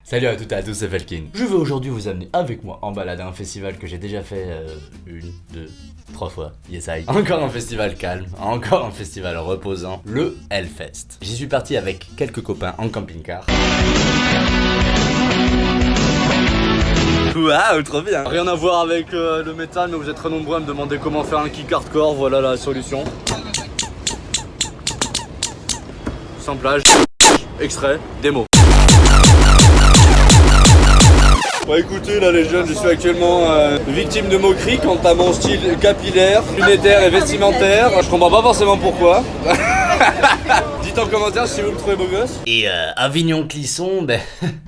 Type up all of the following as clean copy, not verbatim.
Salut à toutes et à tous, c'est Felkin. Je vais aujourd'hui vous amener avec moi en balade à un festival que j'ai déjà fait 1, 2, 3 fois. Yes I. Encore un festival calme, encore un festival reposant, le Hellfest. J'y suis parti avec quelques copains en camping-car. Waouh, trop bien. Rien à voir avec le métal, mais vous êtes très nombreux à me demander comment faire un kick hardcore, voilà la solution. Samplage, extrait, démo. Bon écoutez là les jeunes, je suis actuellement victime de moqueries quant à mon style capillaire, lunettaire et vestimentaire. Je comprends pas forcément pourquoi. Dites en commentaire si vous me trouvez beau gosse. Et Avignon-Clisson, ben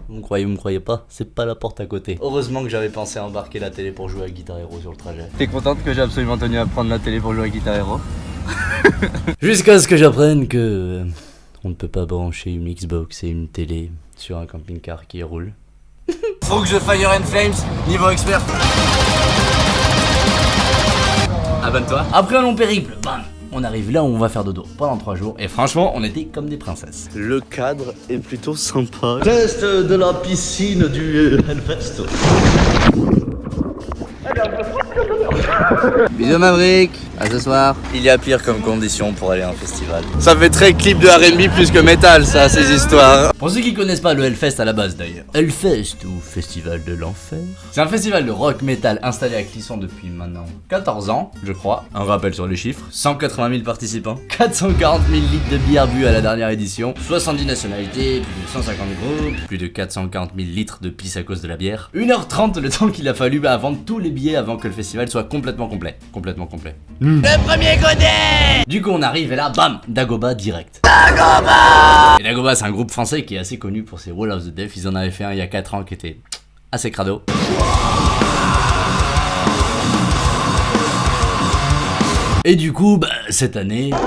vous me croyez pas, c'est pas la porte à côté. Heureusement que j'avais pensé à embarquer la télé pour jouer à Guitar Hero sur le trajet. T'es contente que j'ai absolument tenu à prendre la télé pour jouer à Guitar Hero? Jusqu'à ce que j'apprenne que on ne peut pas brancher une Xbox et une télé sur un camping-car qui roule. Faut que je Fire and Flames, niveau expert. Abonne-toi. Après un long périple, bam, on arrive là où on va faire dodo pendant 3 jours. Et franchement, on était comme des princesses. Le cadre est plutôt sympa. Test de la piscine du Hellfest. Bisous Maverick, à ce soir. Il y a pire comme condition pour aller à un festival. Ça fait très clip de R&B plus que métal ça, ces histoires. Pour ceux qui connaissent pas le Hellfest à la base d'ailleurs. Hellfest ou Festival de l'Enfer, c'est un festival de rock metal installé à Clisson depuis maintenant 14 ans, je crois. Un rappel sur les chiffres, 180 000 participants, 440 000 litres de bière bu à la dernière édition, 70 nationalités, plus de 150 groupes, plus de 440 000 litres de pisse à cause de la bière. 1h30 le temps qu'il a fallu à vendre tous les billets avant que le festival soit complètement complet. Complètement complet. Le premier godet. Du coup on arrive et là, bam, Dagoba direct. Dagoba. Et Dagoba c'est un groupe français qui est assez connu pour ses Wall of the Deaf. Ils en avaient fait un il y a 4 ans qui était assez crado. Et du coup, bah, cette année... Ça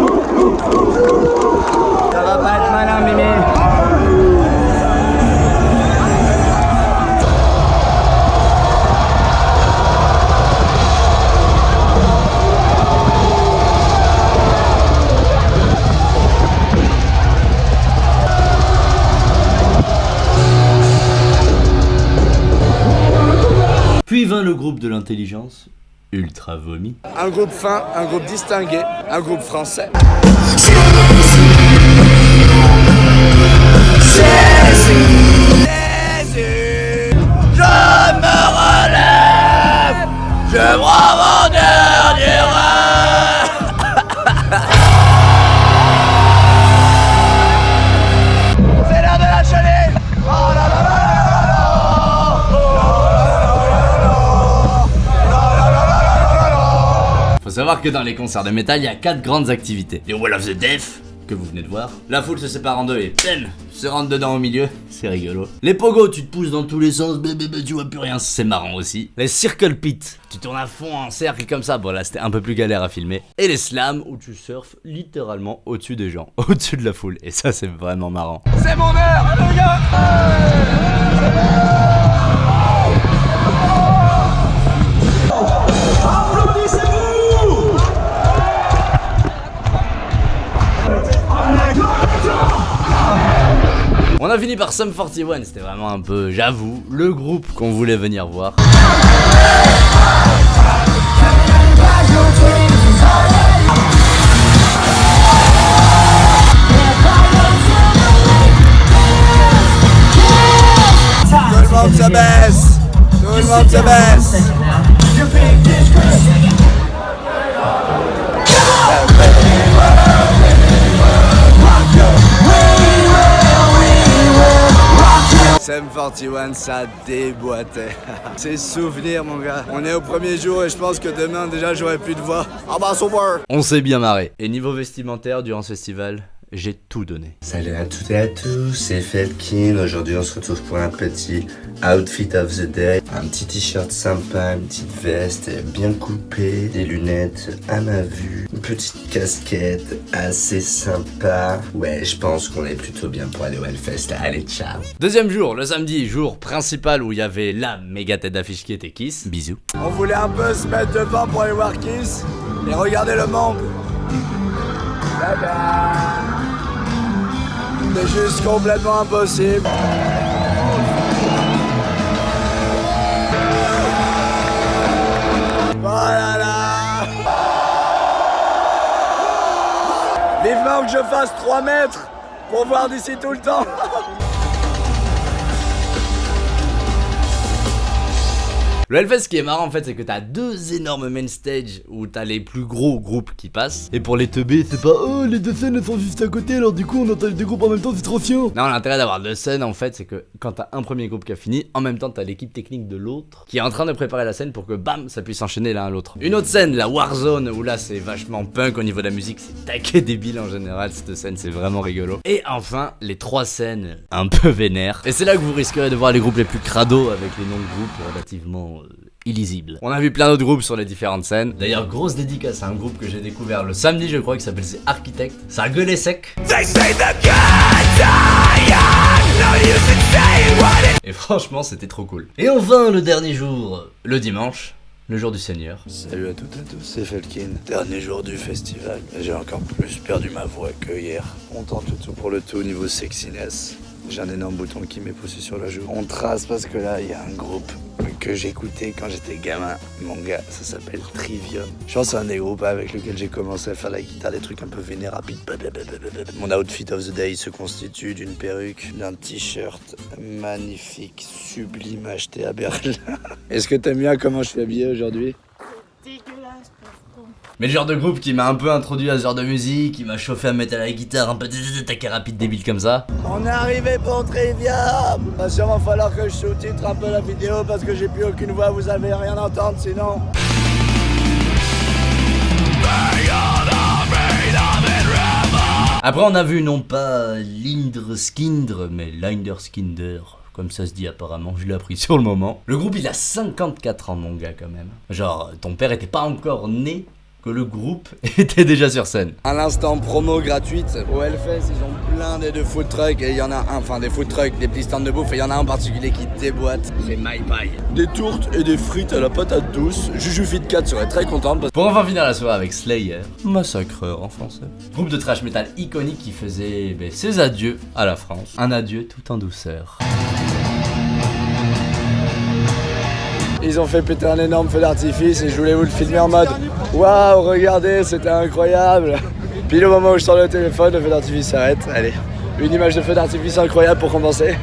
va pas être malin, mémé. Puis vint le groupe de l'intelligence, Ultra Vomi. Un groupe fin, un groupe distingué, un groupe français. Je me relève, je prends mon dernier c'est l'heure de la chenille. Oh là là là. Faut savoir que dans les concerts de métal, il y a 4 grandes activités. Les Wall of the Deaf, que vous venez de voir. La foule se sépare en deux et bam, se rentre dedans au milieu. C'est rigolo. Les pogos, tu te pousses dans tous les sens, tu vois plus rien, c'est marrant aussi. Les circle pits, tu tournes à fond en cercle comme ça. Bon là, c'était un peu plus galère à filmer. Et les slams, où tu surfes littéralement au-dessus des gens, au-dessus de la foule. Et ça, c'est vraiment marrant. C'est mon heure, les gars. On a fini par Sum 41, c'était vraiment un peu, j'avoue, le groupe qu'on voulait venir voir. Tout le monde se baisse! Tout le monde se baisse! Sum 41, ça déboîtait. C'est souvenir mon gars. On est au premier jour et je pense que demain déjà j'aurai plus de voix. Ah bah super. On s'est bien marré. Et niveau vestimentaire durant ce festival, j'ai tout donné. Salut à toutes et à tous, c'est Felkin. Aujourd'hui on se retrouve pour un petit outfit of the day. Un petit t-shirt sympa, une petite veste bien coupée, des lunettes à ma vue, une petite casquette assez sympa. Ouais, je pense qu'on est plutôt bien pour aller au Hellfest là. Allez, ciao. Deuxième jour, le samedi, jour principal où il y avait la méga tête d'affiche qui était Kiss. Bisous. On voulait un peu se mettre devant pour aller voir Kiss et regarder le monde. C'est juste complètement impossible. que je fasse 3 mètres pour voir d'ici tout le temps. Le Hellfest, ce qui est marrant en fait, c'est que t'as 2 énormes main stage où t'as les plus gros groupes qui passent. Et pour les teubés, c'est pas oh les 2 scènes elles sont juste à côté, alors du coup on entend les 2 groupes en même temps, c'est trop chiant. Non, l'intérêt d'avoir 2 scènes en fait, c'est que quand t'as un premier groupe qui a fini, en même temps t'as l'équipe technique de l'autre qui est en train de préparer la scène pour que bam, ça puisse enchaîner l'un à l'autre. Une autre scène, la Warzone, où là c'est vachement punk au niveau de la musique, c'est taquet débile en général, cette scène c'est vraiment rigolo. Et enfin, les 3 scènes un peu vénères. Et c'est là que vous risquerez de voir les groupes les plus crados avec les noms de groupes relativement illisible. On a vu plein d'autres groupes sur les différentes scènes. D'ailleurs, grosse dédicace à un groupe que j'ai découvert le samedi, je crois, qui s'appelle The Architect. Ça a gueulé sec. Et franchement, c'était trop cool. Et enfin, le dernier jour, le dimanche. Le jour du Seigneur. Salut à toutes et à tous, c'est Felkin. Dernier jour du festival. J'ai encore plus perdu ma voix que hier. On tente le tout pour le tout au niveau sexiness. J'ai un énorme bouton qui m'est poussé sur la joue. On trace parce que là, il y a un groupe que j'écoutais quand j'étais gamin. Mon gars, ça s'appelle Trivium. Je pense que c'est un des groupes avec lequel j'ai commencé à faire la guitare, des trucs un peu vénères, rapides. Mon outfit of the day se constitue d'une perruque, d'un t-shirt magnifique, sublime, acheté à Berlin. Est-ce que t'aimes bien comment je suis habillé aujourd'hui ? Mais le genre de groupe qui m'a un peu introduit à ce genre de musique, qui m'a chauffé à mettre à la guitare un peu taquet rapide débile comme ça. On est arrivé pour Trivium. Va sûrement falloir que je sous-titre un peu la vidéo parce que j'ai plus aucune voix, vous allez rien entendre sinon. Après on a vu non pas Lindre Skindre, mais Linder Skinder. Comme ça se dit apparemment, je l'ai appris sur le moment. Le groupe il a 54 ans mon gars quand même. Genre ton père était pas encore né que le groupe était déjà sur scène. À l'instant, promo gratuite. Au Hellfest, ils ont plein de food trucks et il y en a un, enfin des food trucks, des petits stands de bouffe et il y en a un en particulier qui déboîte. C'est My Pie. Des tourtes et des frites à la patate douce. Juju Fit 4 serait très contente parce... Pour enfin finir la soirée avec Slayer, Massacreur en français. Groupe de thrash metal iconique qui faisait ses adieux à la France. Un adieu tout en douceur. Ils ont fait péter un énorme feu d'artifice et je voulais vous le filmer en mode waouh, regardez, c'était incroyable. Puis au moment où je sors le téléphone, le feu d'artifice s'arrête. Allez, une image de feu d'artifice incroyable pour compenser.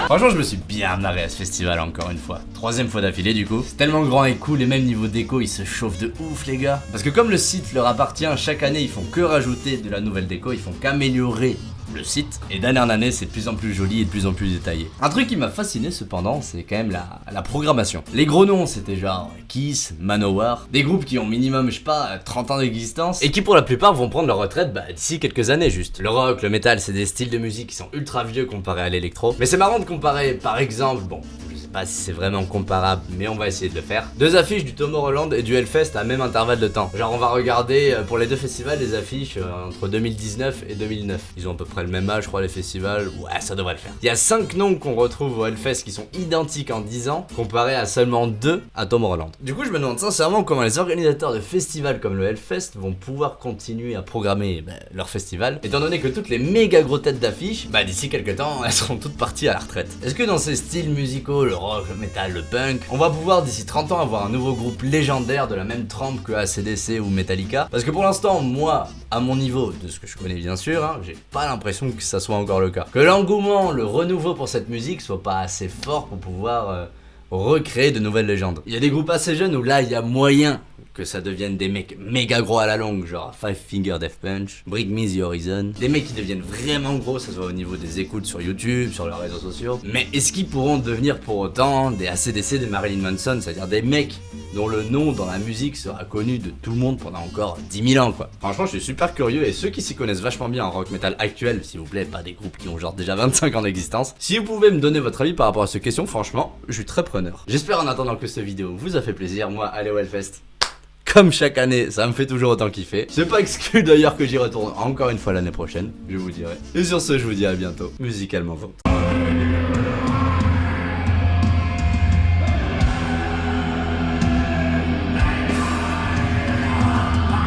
Franchement, je me suis bien marré à ce festival encore une fois. 3e fois d'affilée du coup. C'est tellement grand et cool, et même niveau déco, ils se chauffent de ouf les gars. Parce que comme le site leur appartient, chaque année ils font que rajouter de la nouvelle déco, ils font qu'améliorer le site. Et d'année en année, c'est de plus en plus joli et de plus en plus détaillé. Un truc qui m'a fasciné cependant, c'est quand même la programmation. Les gros noms, c'était genre Kiss, Manowar, des groupes qui ont minimum, je sais pas, 30 ans d'existence et qui pour la plupart vont prendre leur retraite d'ici quelques années juste. Le rock, le metal, c'est des styles de musique qui sont ultra vieux comparé à l'électro. Mais c'est marrant de comparer, par exemple, bon, je sais pas si c'est vraiment comparable, mais on va essayer de le faire. 2 affiches du Tomorrowland et du Hellfest à même intervalle de temps. Genre on va regarder pour les 2 festivals les affiches entre 2019 et 2009. Ils ont à peu près le même âge, je crois, les festivals. Ouais, ça devrait le faire. Il y a 5 noms qu'on retrouve au Hellfest qui sont identiques en 10 ans, comparé à seulement 2 à Tomorrowland. Du coup, je me demande sincèrement comment les organisateurs de festivals comme le Hellfest vont pouvoir continuer à programmer leur festival, étant donné que toutes les méga gros têtes d'affiches, d'ici quelques temps, elles seront toutes parties à la retraite. Est-ce que dans ces styles musicaux, le rock, le metal, le punk, on va pouvoir d'ici 30 ans avoir un nouveau groupe légendaire de la même trempe que AC/DC ou Metallica? Parce que pour l'instant, moi, à mon niveau, de ce que je connais bien sûr, j'ai pas l'impression que ça soit encore le cas. Que l'engouement, le renouveau pour cette musique soit pas assez fort pour pouvoir recréer de nouvelles légendes. Il y a des groupes assez jeunes où là il y a moyen que ça devienne des mecs méga gros à la longue, genre Five Finger Death Punch, Bring Me The Horizon, des mecs qui deviennent vraiment gros, ça se voit au niveau des écoutes sur YouTube, sur leurs réseaux sociaux. Mais est-ce qu'ils pourront devenir pour autant des AC/DC, des Marilyn Manson, c'est-à-dire des mecs dont le nom dans la musique sera connu de tout le monde pendant encore 10 000 ans quoi. Franchement je suis super curieux, et ceux qui s'y connaissent vachement bien en rock metal actuel, s'il vous plaît, pas des groupes qui ont genre déjà 25 ans d'existence, si vous pouvez me donner votre avis par rapport à cette question, franchement je suis très preneur. J'espère en attendant que cette vidéo vous a fait plaisir. Moi, allez au Hellfest, comme chaque année, ça me fait toujours autant kiffer. C'est pas exclu d'ailleurs que j'y retourne encore une fois l'année prochaine, je vous dirai. Et sur ce, je vous dis à bientôt, musicalement vôtre.